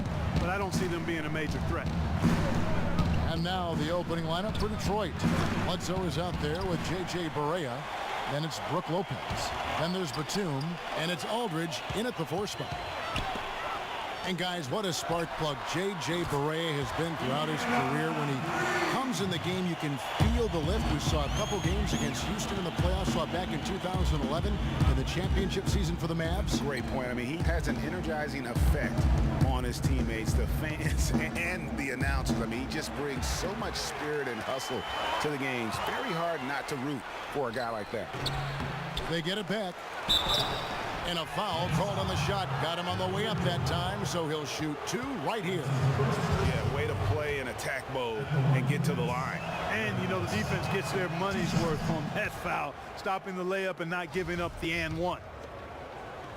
game, but I don't see them being a major threat. And now the opening lineup for Detroit. Bledsoe is out there with J.J. Barea. Then it's Brook Lopez. Then there's Batum. And it's Aldridge in at the 4 spot. And guys, what a spark plug J.J. Barea has been throughout his career. When he comes in the game, you can feel the lift. We saw a couple games against Houston in the playoffs, saw back in 2011 in the championship season for the Mavs. Great point. I mean, he has an energizing effect on his teammates, the fans, and the announcers. I mean, he just brings so much spirit and hustle to the games. Very hard not to root for a guy like that. They get it back. And a foul called on the shot. Got him on the way up that time, so he'll shoot 2 right here. Yeah, way to play in attack mode and get to the line. And, you know, the defense gets their money's worth on that foul, stopping the layup and not giving up the and one.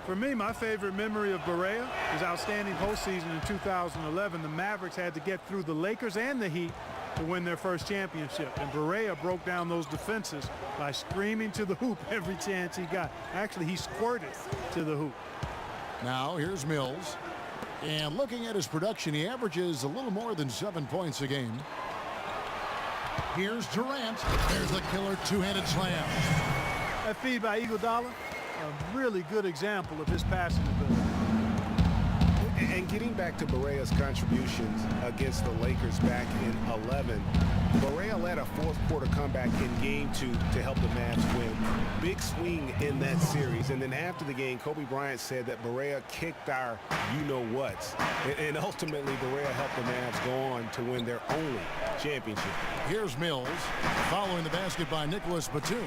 For me, my favorite memory of Barea is outstanding postseason in 2011. The Mavericks had to get through the Lakers and the Heat to win their first championship. And Barea broke down those defenses by screaming to the hoop every chance he got. Actually, he squirted to the hoop. Now here's Mills. And looking at his production, he averages a little more than 7 points a game. Here's Durant. There's the killer two-handed slam. That feed by Iguodala, a really good example of his passing ability. And getting back to Barea's contributions against the Lakers back in 11, Barea led a fourth-quarter comeback in Game 2 to help the Mavs win. Big swing in that series. And then after the game, Kobe Bryant said that Barea kicked our you-know-whats. And ultimately, Barea helped the Mavs go on to win their only championship. Here's Mills, following the basket by Nicholas Batum.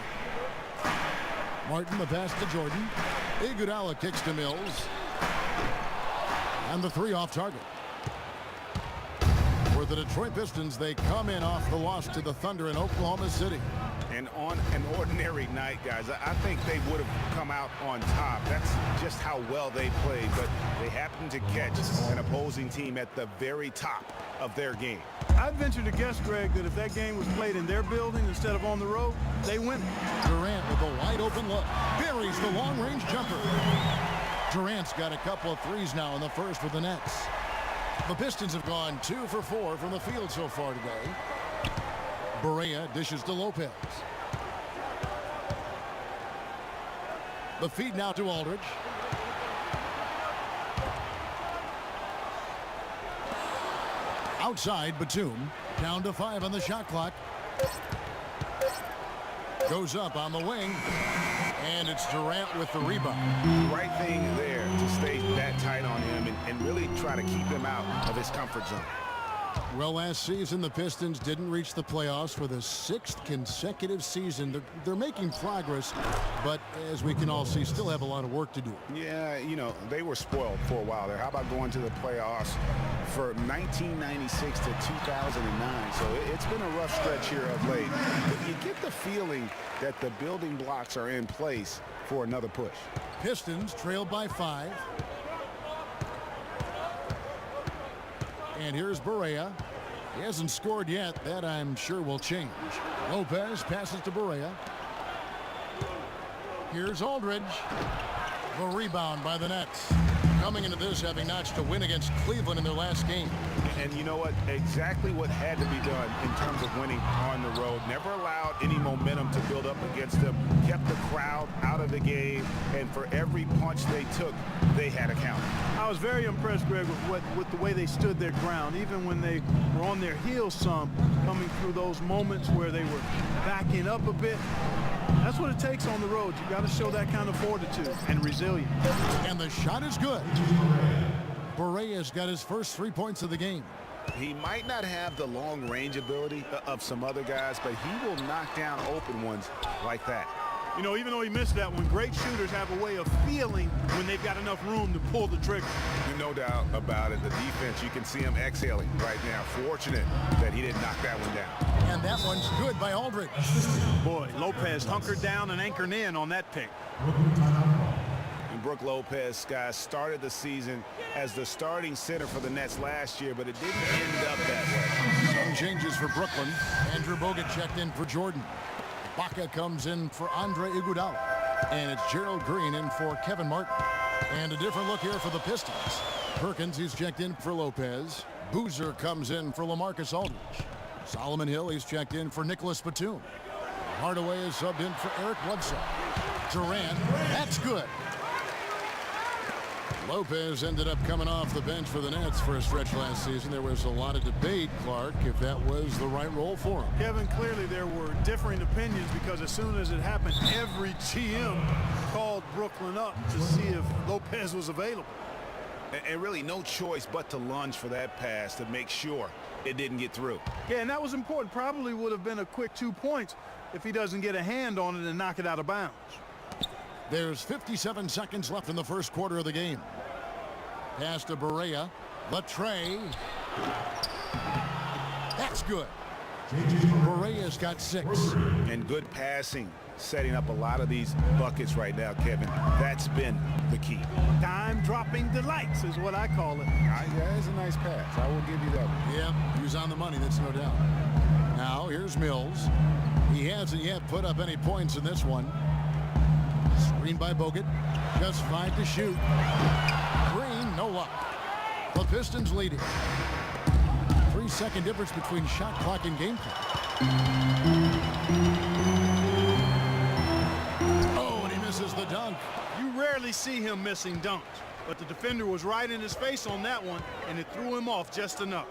Martin, the pass to Jordan. Iguodala kicks to Mills. And the 3 off target. For the Detroit Pistons, they come in off the loss to the Thunder in Oklahoma City. And on an ordinary night, guys, I think they would have come out on top. That's just how well they played. But they happened to catch an opposing team at the very top of their game. I'd venture to guess, Greg, that if that game was played in their building instead of on the road, they win. Durant with a wide open look. Buries the long-range jumper. Durant's got a couple of threes now in the first for the Nets. The Pistons have gone 2 for 4 from the field so far today. Barea dishes to Lopez. The feed now to Aldridge. Outside, Batum. Down to 5 on the shot clock. Goes up on the wing. And it's Durant with the rebound. Right thing there to stay that tight on him and really try to keep him out of his comfort zone. Well, last season, the Pistons didn't reach the playoffs for the 6th consecutive season. They're making progress, but as we can all see, still have a lot of work to do. Yeah, you know, they were spoiled for a while there. How about going to the playoffs for 1996 to 2009? So it's been a rough stretch here of late. But you get the feeling that the building blocks are in place for another push. Pistons trailed by 5. And here's Barea. He hasn't scored yet. That, I'm sure, will change. Lopez passes to Barea. Here's Aldridge. The rebound by the Nets. Coming into this, having notched a win against Cleveland in their last game. And you know what? Exactly what had to be done in terms of winning on the road. Never allowed any momentum to build up against them. Kept the crowd out of the game. And for every punch they took, they had a count. I was very impressed, Greg, with the way they stood their ground, even when they were on their heels some, coming through those moments where they were backing up a bit. That's what it takes on the road. You got to show that kind of fortitude and resilience. And the shot is good. Barea's got his first 3 points of the game. He might not have the long range ability of some other guys, but he will knock down open ones like that. You know, even though he missed that one, great shooters have a way of feeling when they've got enough room to pull the trigger. No doubt about it. The defense, you can see him exhaling right now. Fortunate that he didn't knock that one down. And that one's good by Aldridge. Boy, Lopez hunkered down and anchored in on that pick. And Brook Lopez, guys, started the season as the starting center for the Nets last year, but it didn't end up that way. Some changes for Brooklyn. Andrew Bogut checked in for Jordan. Baca comes in for Andre Iguodala. And it's Gerald Green in for Kevin Martin. And a different look here for the Pistons. Perkins, he's checked in for Lopez. Boozer comes in for LaMarcus Aldridge. Solomon Hill, he's checked in for Nicholas Batum. Hardaway is subbed in for Eric Bledsoe. Durant, that's good. Lopez ended up coming off the bench for the Nets for a stretch last season. There was a lot of debate, Clark, if that was the right role for him. Kevin, clearly there were differing opinions because as soon as it happened, every GM called Brooklyn up to see if Lopez was available. And really no choice but to lunge for that pass to make sure it didn't get through. Yeah, and that was important. Probably would have been a quick 2 points if he doesn't get a hand on it and knock it out of bounds. There's 57 seconds left in the first quarter of the game. Pass to Barea. Latre. That's good. Barea's got 6. And good passing, setting up a lot of these buckets right now, Kevin. That's been the key. Time-dropping delights is what I call it. That is a nice pass. I will give you that one. Yeah, he was on the money, that's no doubt. Now, here's Mills. He hasn't yet put up any points in this one. Screen by Bogut. Just 5 to shoot. Green, no luck. The Pistons leading. 3-second difference between shot clock and game clock. Oh, and he misses the dunk. You rarely see him missing dunks, but the defender was right in his face on that one, and it threw him off just enough.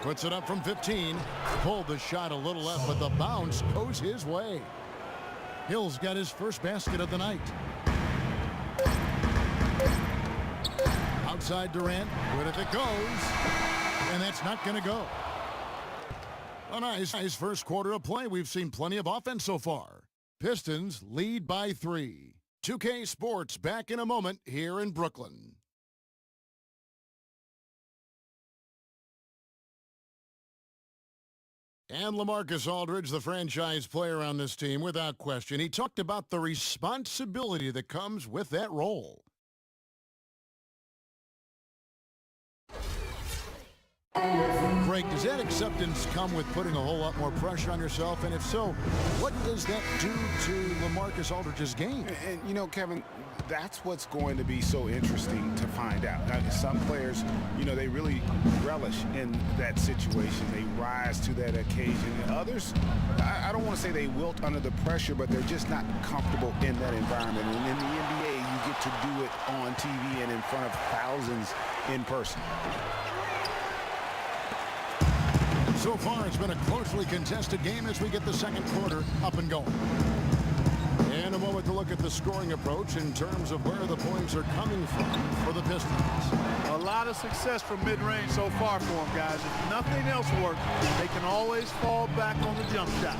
Puts it up from 15. Pulled the shot a little left, but the bounce goes his way. Hill's got his first basket of the night. Outside Durant. Good if it goes. And that's not going to go. A nice first quarter of play. We've seen plenty of offense so far. Pistons lead by 3. 2K Sports back in a moment here in Brooklyn. And LaMarcus Aldridge, the franchise player on this team, without question. He talked about the responsibility that comes with that role. Greg, does that acceptance come with putting a whole lot more pressure on yourself? And if so, what does that do to LaMarcus Aldridge's game? And you know, Kevin, that's what's going to be so interesting to find out. Now, some players, you know, they really relish in that situation. They rise to that occasion. And others, I don't want to say they wilt under the pressure, but they're just not comfortable in that environment. And in the NBA, you get to do it on TV and in front of thousands in person. So far, it's been a closely contested game as we get the second quarter up and going. And a moment to look at the scoring approach in terms of where the points are coming from for the Pistons. A lot of success from mid-range so far for them, guys. If nothing else works, they can always fall back on the jump shot.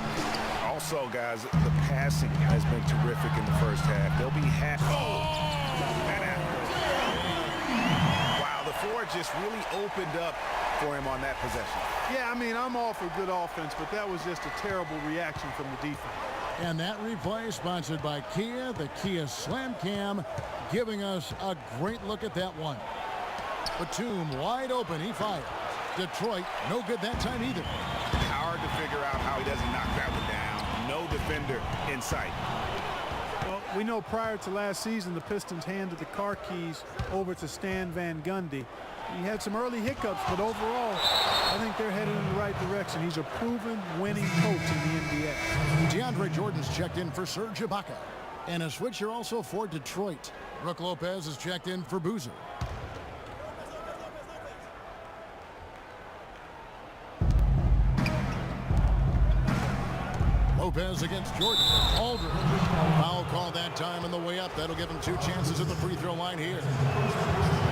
Also, guys, the passing has been terrific in the first half. They'll be happy. Wow, the floor just really opened up for him on that possession. Yeah, I mean, I'm all for good offense, but that was just a terrible reaction from the defense. And that replay sponsored by Kia, the Kia Slam Cam, giving us a great look at that one. Batum wide open, he fires. Detroit, no good that time either. Hard to figure out how he doesn't knock that one down. No defender in sight. Well, we know prior to last season, the Pistons handed the car keys over to Stan Van Gundy. He had some early hiccups, but overall, I think they're headed in the right direction. He's a proven winning coach in the NBA. DeAndre Jordan's checked in for Serge Ibaka. And a switcher also for Detroit. Brook Lopez is checked in for Boozer. Lopez against Jordan. Aldridge. Foul call that time on the way up. That'll give him 2 chances at the free throw line here.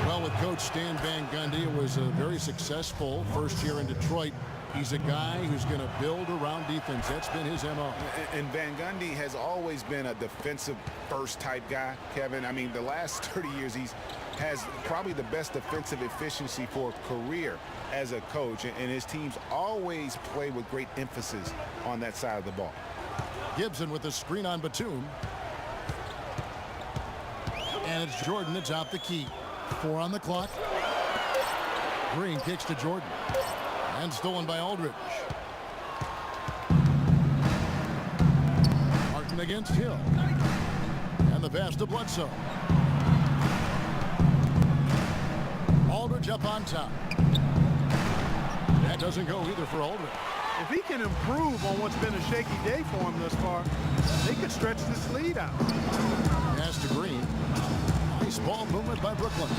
Well, with Coach Stan Van Gundy, it was a very successful first year in Detroit. He's a guy who's going to build around defense. That's been his MO. And Van Gundy has always been a defensive first type guy, Kevin. I mean, the last 30 years, has probably the best defensive efficiency for a career as a coach. And his teams always play with great emphasis on that side of the ball. Gibson with the screen on Batum. And it's Jordan that's out the key. 4 on the clock. Green kicks to Jordan. And stolen by Aldridge. Martin against Hill. And the pass to Bledsoe. up on top. That doesn't go either for Aldridge. If he can improve on what's been a shaky day for him thus far, they could stretch this lead out. Pass to Green. Nice ball movement by Brooklyn.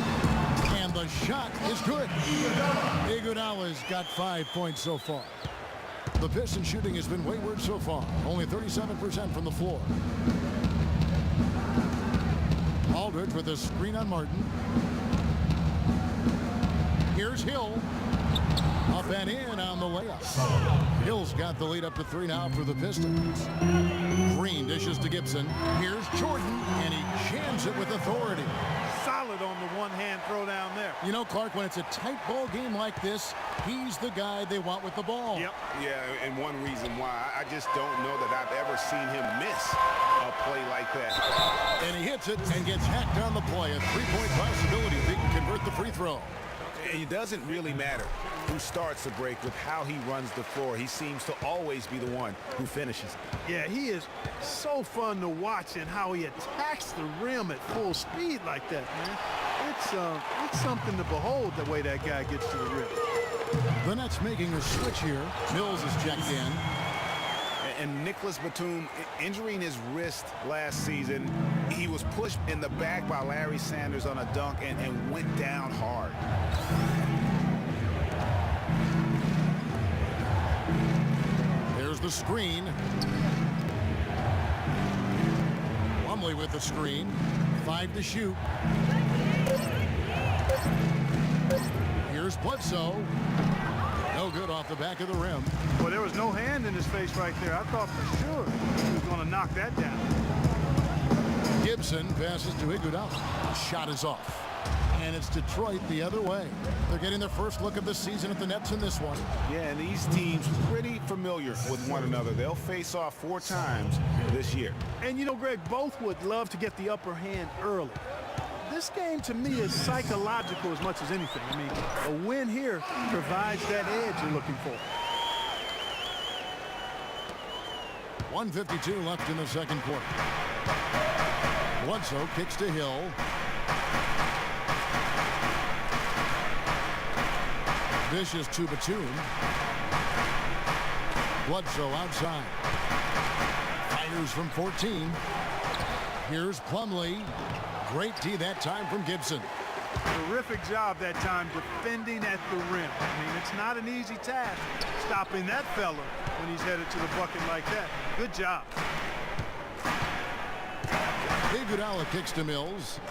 And the shot is good. Iguodala's got 5 points so far. The Piston shooting has been wayward so far. Only 37% from the floor. Aldridge with a screen on Martin. Here's Hill. Up and in on the layup. Hill's got the lead up to 3 now for the Pistons. Green dishes to Gibson. Here's Jordan, and he jams it with authority. Solid on the one-hand throw down there. You know, Clark, when it's a tight ball game like this, he's the guy they want with the ball. Yep. Yeah, and one reason why, I just don't know that I've ever seen him miss a play like that. And he hits it and gets hacked on the play. A 3-point possibility if he can convert the free throw. It doesn't really matter who starts the break with how he runs the floor. He seems to always be the one who finishes. Yeah, he is so fun to watch, and how he attacks the rim at full speed like that, man. It's something to behold, the way that guy gets to the rim. The Nets making a switch here. Mills is checked in. And Nicholas Batum injuring his wrist last season, he was pushed in the back by Larry Sanders on a dunk and went down hard. There's the screen. Plumlee with the screen. 5 to shoot. Here's Bledsoe. No good off the back of the rim. Well, there was no hand in his face right there. I thought for sure he was going to knock that down. Gibson passes to Iguodala. Shot is off. And it's Detroit the other way. They're getting their first look of the season at the Nets in this one. Yeah, and these teams pretty familiar with one another. They'll face off 4 times this year. And, you know, Greg, both would love to get the upper hand early. This game, to me, is psychological as much as anything. I mean, a win here provides that edge you're looking for. 1:52 left in the second quarter. Bledsoe kicks to Hill. Dishes to Batum. Bledsoe outside. Fires from 14. Here's Plumlee. Great D that time from Gibson. Terrific job that time defending at the rim. I mean, it's not an easy task stopping that fella when he's headed to the bucket like that. Good job. Iguodala kicks to Mills.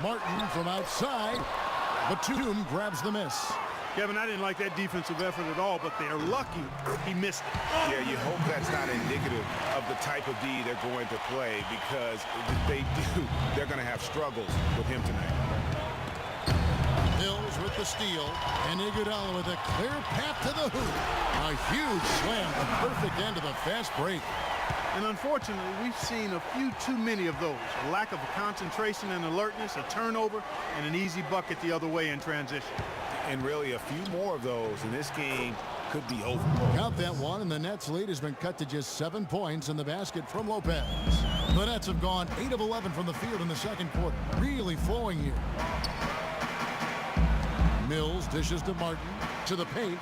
Martin from outside. Batum grabs the miss. Kevin, I didn't like that defensive effort at all, but they're lucky he missed it. Yeah, you hope that's not indicative of the type of D they're going to play, because if they do, they're going to have struggles with him tonight. Mills with the steal, and Iguodala with a clear path to the hoop. A huge slam, a perfect end to the fast break. And unfortunately, we've seen a few too many of those. A lack of concentration and alertness, a turnover, and an easy bucket the other way in transition. And really, a few more of those, and this game could be over. Count that one, and the Nets' lead has been cut to just 7 points in the basket from Lopez. The Nets have gone 8 of 11 from the field in the second quarter. Really flowing here. Mills dishes to Martin. To the paint.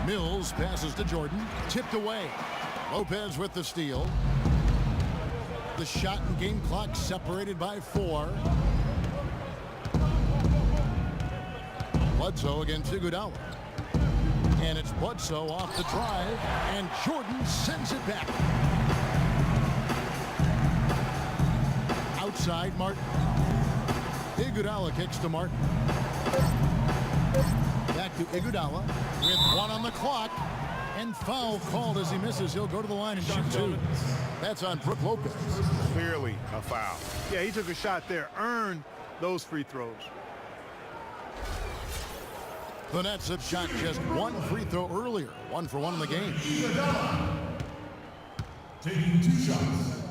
Mills passes to Jordan. Tipped away. Lopez with the steal. The shot and game clock separated by 4. Bledsoe against Iguodala. And it's Bledsoe off the drive, and Jordan sends it back. Outside, Martin. Iguodala kicks to Martin. Back to Iguodala with 1 on the clock. And foul called as he misses. He'll go to the line and shoot 2. That's on Brook Lopez. Clearly a foul. Yeah, he took a shot there, earned those free throws. The Nets have shot just 1 free throw earlier. 1 for 1 in the game. Taking 2 shots.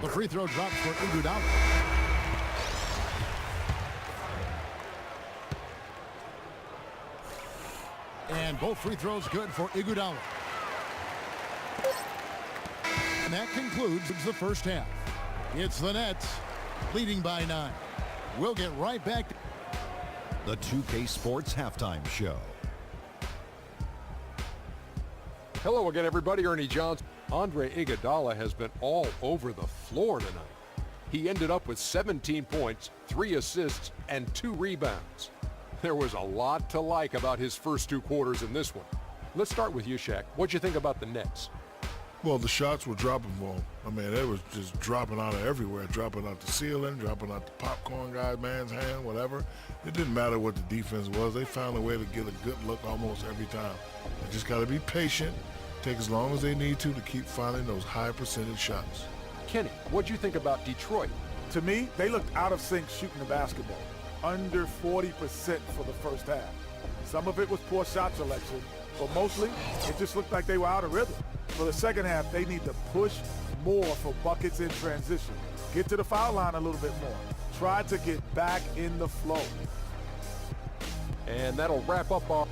The free throw drops for Iguodala. And both free throws good for Iguodala. And that concludes the first half. It's the Nets leading by 9. We'll get right back to The 2K Sports Halftime Show. Hello again, everybody. Ernie Johnson. Andre Iguodala has been all over the floor tonight. He ended up with 17 points, 3 assists, and 2 rebounds. There was a lot to like about his first 2 quarters in this one. Let's start with you, Shaq. What'd you think about the Nets? Well, the shots were dropping for him. I mean, they was just dropping out of everywhere, dropping out the ceiling, dropping out the popcorn guy's man's hand, whatever. It didn't matter what the defense was. They found a way to get a good look almost every time. They just got to be patient, take as long as they need to keep finding those high percentage shots. Kenny, what'd you think about Detroit? To me, they looked out of sync shooting the basketball. Under 40% for the first half. Some of it was poor shot selection, but mostly it just looked like they were out of rhythm. For the second half, they need to push more for buckets in transition. Get to the foul line a little bit more. Try to get back in the flow. And that'll wrap up our...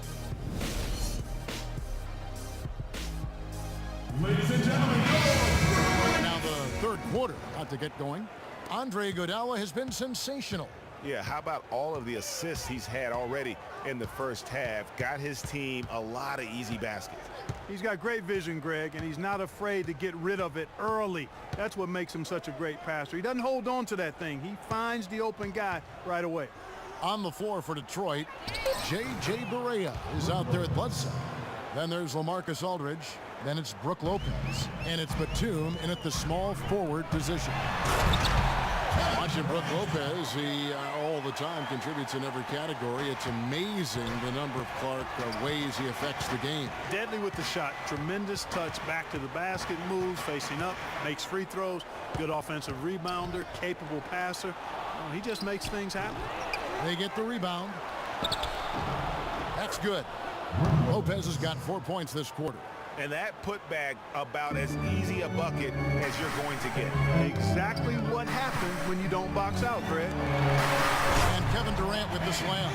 Ladies and gentlemen, now the third quarter about to get going. Andre Iguodala has been sensational. Yeah, how about all of the assists he's had already in the first half? Got his team a lot of easy baskets. He's got great vision, Greg, and he's not afraid to get rid of it early. That's what makes him such a great passer. He doesn't hold on to that thing. He finds the open guy right away. On the floor for Detroit, J.J. Barea is out there at Bledsoe. Then there's LaMarcus Aldridge. Then it's Brook Lopez. And it's Batum in at the small forward position. Watching Brook Lopez, he all the time contributes in every category. It's amazing the number of ways he affects the game. Deadly with the shot. Tremendous touch back to the basket, moves, facing up, makes free throws. Good offensive rebounder, capable passer. He just makes things happen. They get the rebound. That's good. Lopez has got 4 points this quarter. And that putback about as easy a bucket as you're going to get. Exactly what happens when you don't box out, Greg. And Kevin Durant with the slam.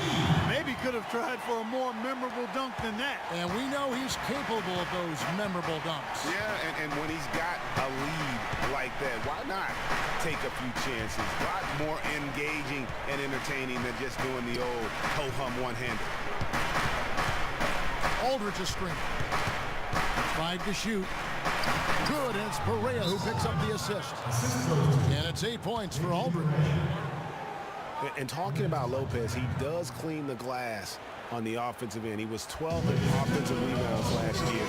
Maybe could have tried for a more memorable dunk than that. And we know he's capable of those memorable dunks. Yeah, and when he's got a lead like that, why not take a few chances? A lot more engaging and entertaining than just doing the old ho-hum one-hander. Aldridge is screening. 5 to shoot. Good, and it's Barea who picks up the assist. And it's 8 points for Aldridge. And talking about Lopez, he does clean the glass on the offensive end. He was 12th in offensive rebounds last year.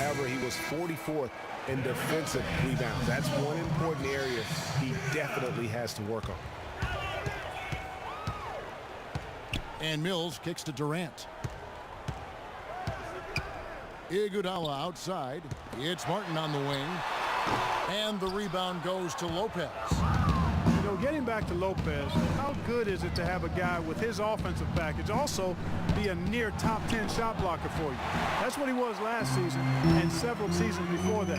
However, he was 44th in defensive rebounds. That's one important area he definitely has to work on. And Mills kicks to Durant. Iguodala outside. It's Martin on the wing. And the rebound goes to Lopez. You know, getting back to Lopez, how good is it to have a guy with his offensive package also be a near top 10 shot blocker for you? That's what he was last season and several seasons before that.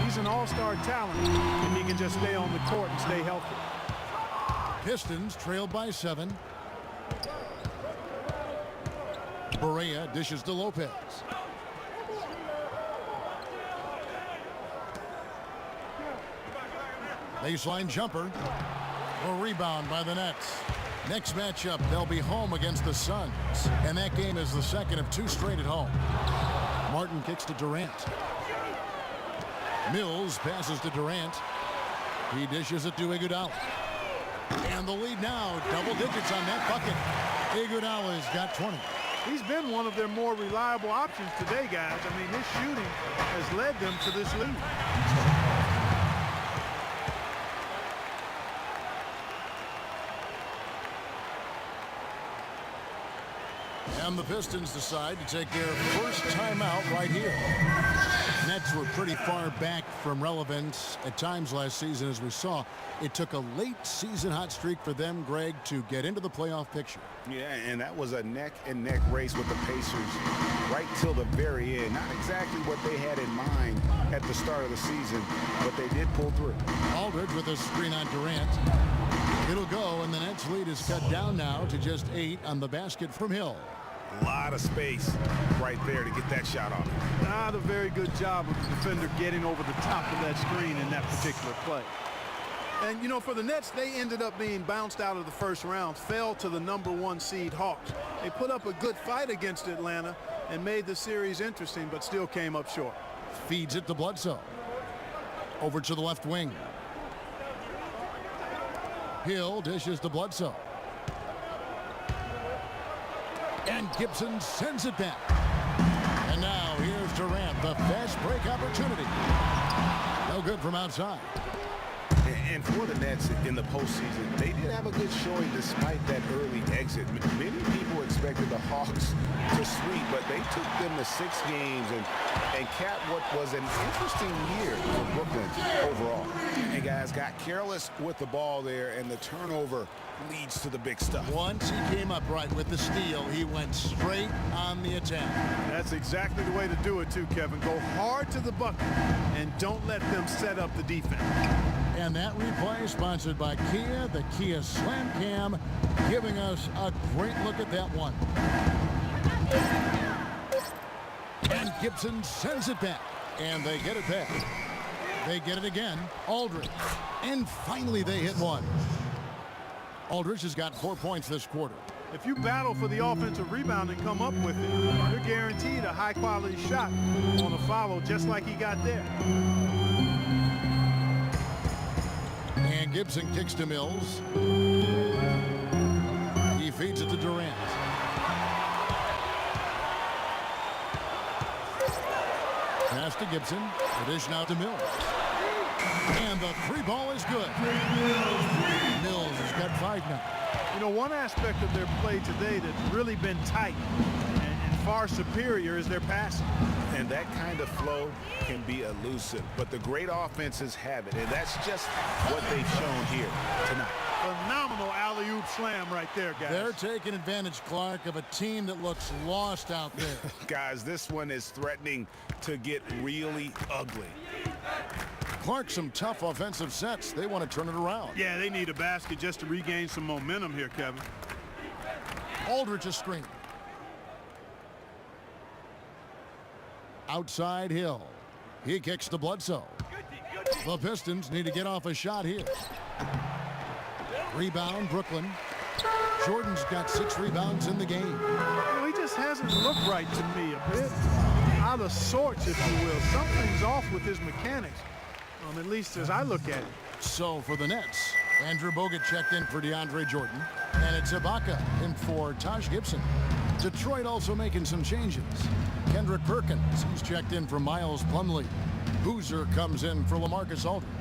He's an all-star talent if he can just stay on the court and stay healthy. Pistons trailed by 7. Barea dishes to Lopez. Baseline jumper. A rebound by the Nets. Next matchup, they'll be home against the Suns. And that game is the second of 2 straight at home. Martin kicks to Durant. Mills passes to Durant. He dishes it to Iguodala. And the lead now, double digits on that bucket. Iguodala's got 20. He's been one of their more reliable options today, guys. I mean, his shooting has led them to this lead. And the Pistons decide to take their first timeout right here. Nets were pretty far back from relevance at times last season, as we saw. It took a late season hot streak for them, Greg, to get into the playoff picture. Yeah, and that was a neck-and-neck race with the Pacers right till the very end. Not exactly what they had in mind at the start of the season, but they did pull through. Aldridge with a screen on Durant. It'll go, and the Nets lead is cut down now to just 8 on the basket from Hill. A lot of space right there to get that shot off. Not a very good job of the defender getting over the top of that screen in that particular play. And, you know, for the Nets, they ended up being bounced out of the first round, fell to the #1 seed Hawks. They put up a good fight against Atlanta and made the series interesting, but still came up short. Feeds it to Bledsoe. Over to the left wing. Hill dishes to Bledsoe. And Gibson sends it back. And now here's Durant, the fast break opportunity. No good from outside. And for the Nets in the postseason, they did have a good showing despite that early exit. Many people expected the Hawks to sweep, but they took them to 6 games and capped what was an interesting year for Brooklyn overall. And guys got careless with the ball there, and the turnover leads to the big stuff. Once he came upright with the steal, he went straight on the attack. That's exactly the way to do it too, Kevin. Go hard to the bucket and don't let them set up the defense. And that replay sponsored by Kia, the Kia Slam Cam, giving us a great look at that one. And Gibson sends it back, and they get it back. They get it again. Aldridge. And finally they hit one. Aldridge has got 4 points this quarter. If you battle for the offensive rebound and come up with it, you're guaranteed a high-quality shot on a follow just like he got there. And Gibson kicks to Mills. He feeds it to Durant. Pass to Gibson. The dish now to Mills. And the 3 ball is good. Mills has got 5 now. You know, one aspect of their play today that's really been tight and far superior is their passing. And that kind of flow can be elusive, but the great offenses have it, and that's just what they've shown here tonight. Phenomenal alley-oop slam right there, guys. They're taking advantage, Clark, of a team that looks lost out there. Guys, this one is threatening to get really ugly. Clark, some tough offensive sets. They want to turn it around. Yeah, they need a basket just to regain some momentum here, Kevin. Aldridge is screening. Outside Hill. He kicks to Bledsoe. The Pistons need to get off a shot here. Rebound, Brooklyn. Jordan's got 6 rebounds in the game. You know, he just hasn't looked right to me. A bit out of sorts, if you will. Something's off with his mechanics, at least as I look at it. So for the Nets, Andrew Bogut checked in for DeAndre Jordan. And it's Ibaka in for Taj Gibson. Detroit also making some changes. Kendrick Perkins, he's checked in for Miles Plumlee. Boozer comes in for LaMarcus Aldridge.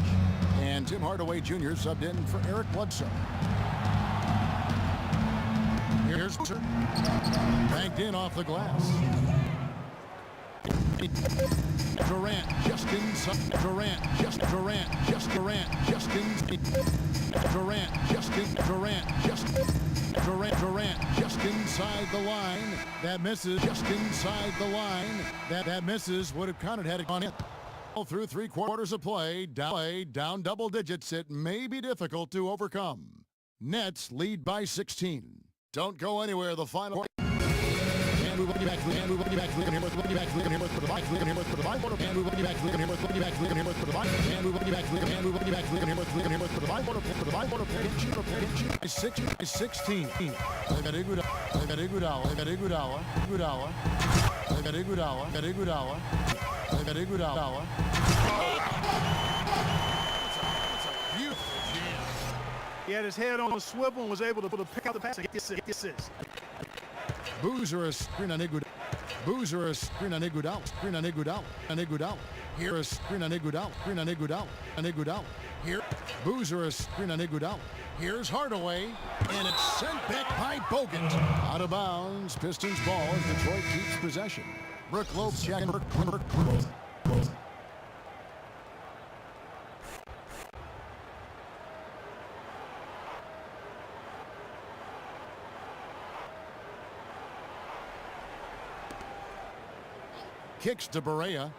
And Tim Hardaway Jr. subbed in for Eric Bledsoe. Here's Boozer. Banked in off the glass. Durant, just inside. Durant, just Durant, just Durant, just inside. Durant, just in. Durant, just Durant, just inside the line. That misses. Just inside the line. That misses. Would have counted had it gone in. All through 3 quarters of play, down double digits. It may be difficult to overcome. Nets lead by 16. Don't go anywhere. The final. And we will get back to the and we will get back to the and we'll get back to the and we'll put the bike and we'll put the bike and we will get back to the and we'll get back to the and we'll put the bike and we will get back to the and we will get back to the and we'll put the bike and put the bike play 16. They got Iguodala. They got Iguodala. They got Iguodala. Iguodala. They got Iguodala. They got Iguodala. They got Iguodala. He had his head on a swivel and was able to pick out the pass and get the assist. Boozer a screen on Iguodala. Boozer a screen on Iguodala. Screen on Iguodala. On Iguodala. Here a screen on Iguodala. Screen on Iguodala. On Iguodala. Here. Boozer a screen on Iguodala. Here's Hardaway. And it's sent back by Bogut. Out of bounds. Pistons ball as Detroit keeps possession. Brook Lopes checking. Kicks to Barea.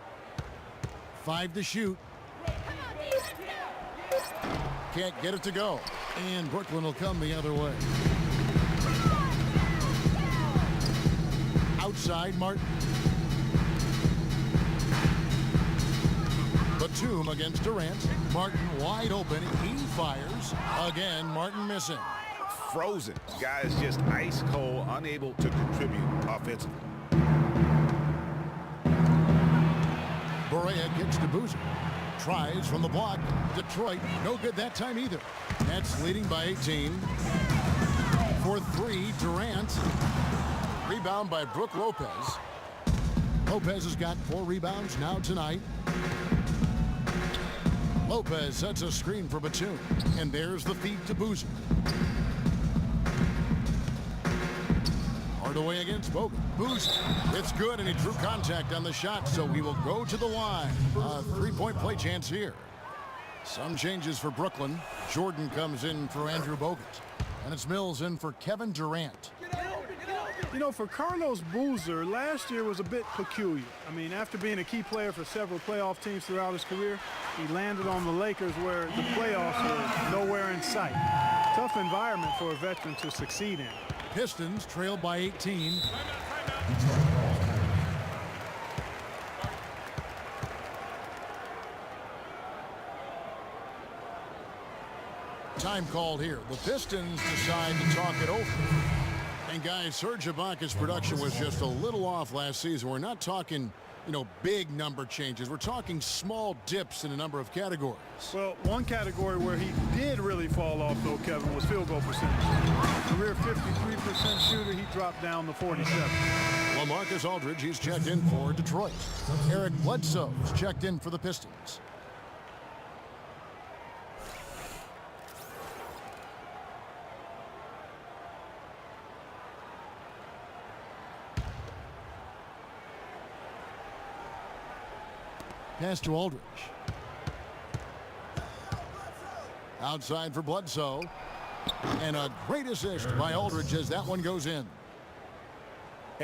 5 to shoot. Can't get it to go. And Brooklyn will come the other way. Outside Martin. Batum against Durant. Martin wide open. He fires. Again, Martin missing. Frozen. Guy is just ice cold, unable to contribute offensively. Barea kicks to Boozer. Tries from the block. Detroit, no good that time either. Nets leading by 18. For three, Durant. Rebound by Brook Lopez. Lopez has got 4 rebounds now tonight. Lopez sets a screen for Batum. And there's the feed to Boozer. Hard away against Bogut. Boozer. It's good, and he drew contact on the shot, so he will go to the line. A 3-point play chance here. Some changes for Brooklyn. Jordan comes in for Andrew Bogut. And it's Mills in for Kevin Durant. You know, for Carlos Boozer, last year was a bit peculiar. I mean, after being a key player for several playoff teams throughout his career, he landed on the Lakers where the playoffs were nowhere in sight. Tough environment for a veteran to succeed in. Pistons trailed by 18. Time called here. The Pistons decide to talk it over. And guys, Serge Ibaka's production was just a little off last season. We're not talking, big number changes. We're talking small dips in a number of categories. Well, one category where he did really fall off, though, Kevin, was field goal percentage. Career 53% shooter, he dropped down to 47. Well, Marcus Aldridge, he's checked in for Detroit. Eric Bledsoe is checked in for the Pistons. Pass to Aldridge. Outside for Bledsoe. And a great assist by Aldridge as that one goes in.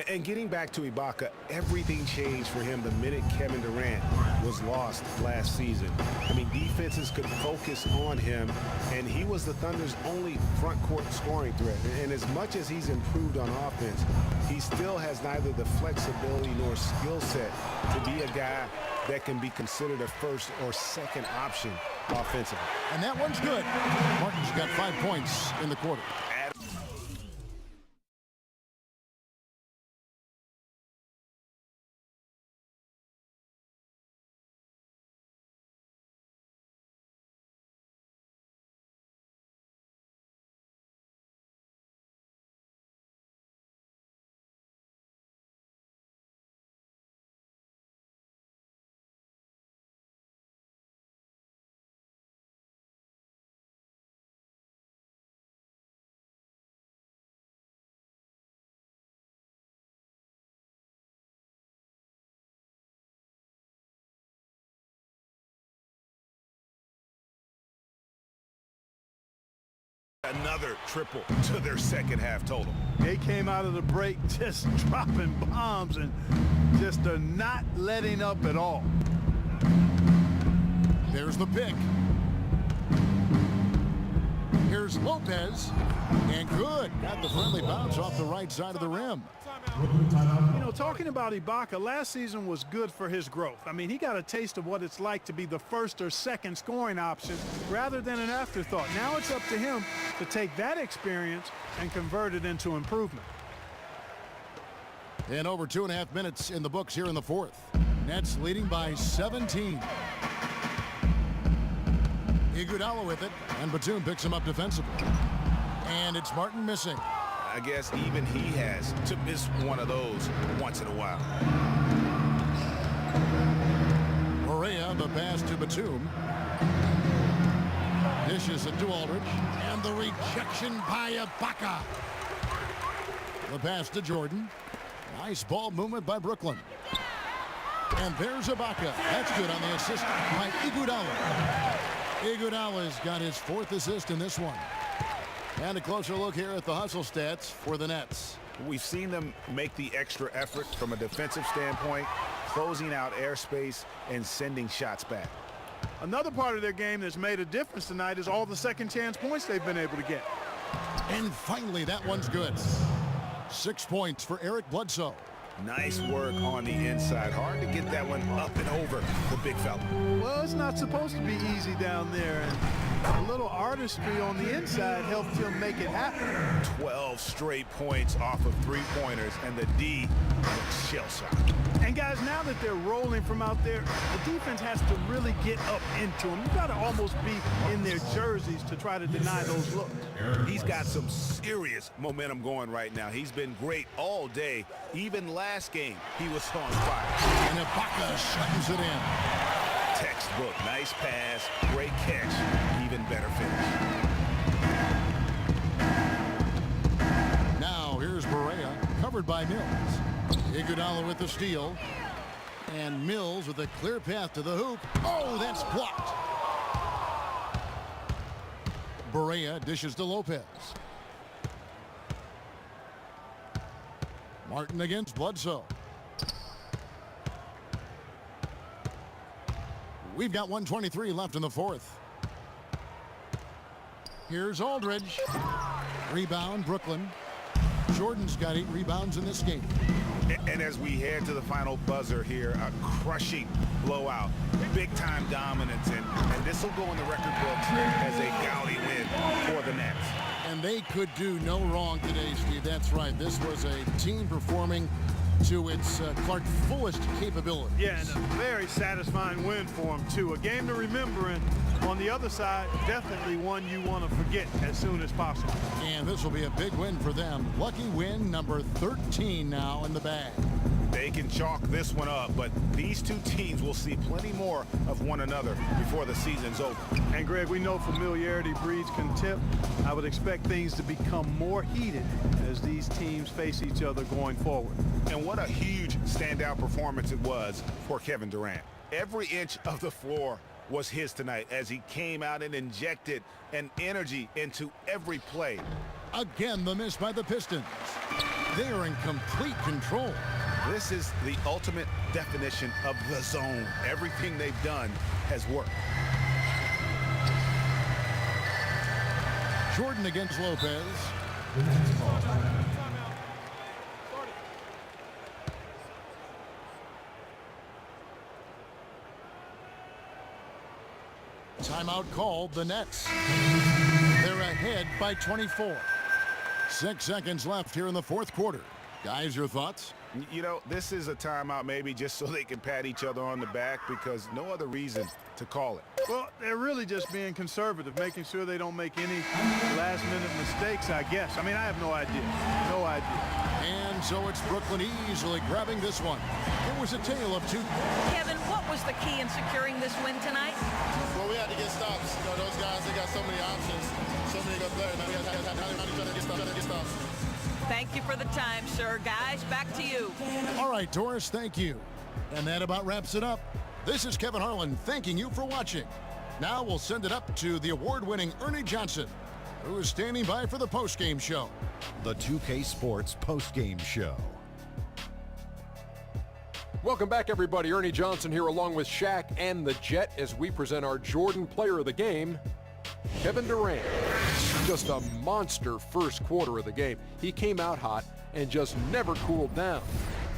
And getting back to Ibaka, everything changed for him the minute Kevin Durant was lost last season. I mean, defenses could focus on him, and he was the Thunder's only front court scoring threat. And as much as he's improved on offense, he still has neither the flexibility nor skill set to be a guy that can be considered a first or second option offensively. And that one's good. Martin's got 5 points in the quarter. Another triple to their second half total. They came out of the break just dropping bombs and just not letting up at all. There's the pick. Here's Lopez. And good. Got the friendly bounce off the right side of the rim. You know, talking about Ibaka, last season was good for his growth. I mean, he got a taste of what it's like to be the first or second scoring option rather than an afterthought. Now it's up to him to take that experience and convert it into improvement. And over 2.5 minutes in the books here in the fourth. Nets leading by 17. Iguodala with it, and Batum picks him up defensively. And it's Martin missing. I guess even he has to miss one of those once in a while. Barea, the pass to Batum. Dishes it to Aldridge. And the rejection by Ibaka. The pass to Jordan. Nice ball movement by Brooklyn. And there's Ibaka. That's good on the assist by Iguodala. Iguodala's got his 4th assist in this one. And a closer look here at the hustle stats for the Nets. We've seen them make the extra effort from a defensive standpoint, closing out airspace and sending shots back. Another part of their game that's made a difference tonight is all the second chance points they've been able to get. And finally, that one's good. 6 points for Eric Bledsoe. Nice work on the inside. Hard to get that one up and over the big fella. Well, it's not supposed to be easy down there, and a little artistry on the inside helped him make it happen. 12 straight points off of three-pointers, and the D looks shell-shocked. And guys, now that they're rolling from out there, the defense has to really get up into them. You got to almost be in their jerseys to try to deny those looks. He's got some serious momentum going right now. He's been great all day. Even last game, he was on fire. And Ibaka slams it in. Textbook, nice pass, great catch, even better finish. Now here's Barea, covered by Mills. Iguodala with the steal. And Mills with a clear path to the hoop. Oh, that's blocked. Barea dishes to Lopez. Martin against Bledsoe. We've got 1:23 left in the fourth. Here's Aldridge. Rebound, Brooklyn. Jordan's got 8 rebounds in this game. And as we head to the final buzzer here, a crushing blowout, big-time dominance, and this will go in the record books as a gaudy win for the Nets. And they could do no wrong today, Steve. That's right. This was a team performing to its Clark fullest capabilities. Yeah, and a very satisfying win for him, too. A game to remember, and on the other side, definitely one you want to forget as soon as possible. And this will be a big win for them. Lucky win number 13 now in the bag. They can chalk this one up, but these two teams will see plenty more of one another before the season's over. And Greg, we know familiarity breeds contempt. I would expect things to become more heated as these teams face each other going forward. And what a huge standout performance it was for Kevin Durant. Every inch of the floor was his tonight as he came out and injected an energy into every play. Again, the miss by the Pistons. They are in complete control. This is the ultimate definition of the zone. Everything they've done has worked. Jordan against Lopez. Timeout called, the Nets. They're ahead by 24. 6 seconds left here in the fourth quarter. Guys, your thoughts? You know, this is a timeout maybe just so they can pat each other on the back because no other reason to call it. Well, they're really just being conservative, making sure they don't make any last-minute mistakes, I guess. I mean, I have no idea. No idea. And so it's Brooklyn easily grabbing this one. It was a tale of two. Kevin, what was the key in securing this win tonight? Well, we had to get stops. You know, those guys, they got so many options, so many good players. Now we have to get stops. Thank you for the time, sir. Guys, back to you. All right, Doris, thank you. And that about wraps it up. This is Kevin Harlan thanking you for watching. Now we'll send it up to the award-winning Ernie Johnson, who is standing by for the post-game show. The 2K Sports post-game show. Welcome back, everybody. Ernie Johnson here along with Shaq and the Jet as we present our Jordan Player of the Game, Kevin Durant. Just a monster first quarter of the game. He came out hot and just never cooled down.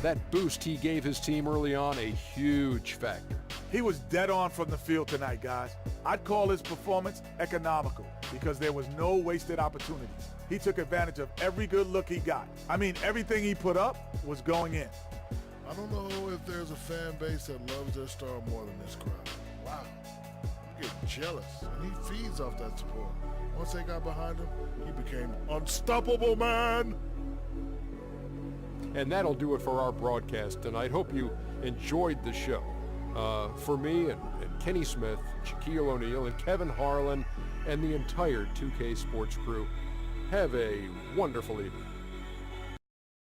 That boost he gave his team early on, a huge factor. He was dead on from the field tonight, guys. I'd call his performance economical because there was no wasted opportunities. He took advantage of every good look he got. I mean, everything he put up was going in. I don't know if there's a fan base that loves their star more than this crowd. Wow. I'm getting jealous. And he feeds off that support. Once they got behind him, he became unstoppable, man. And that'll do it for our broadcast tonight. Hope you enjoyed the show. For me and Kenny Smith, Shaquille O'Neal, and Kevin Harlan, and the entire 2K Sports crew, have a wonderful evening.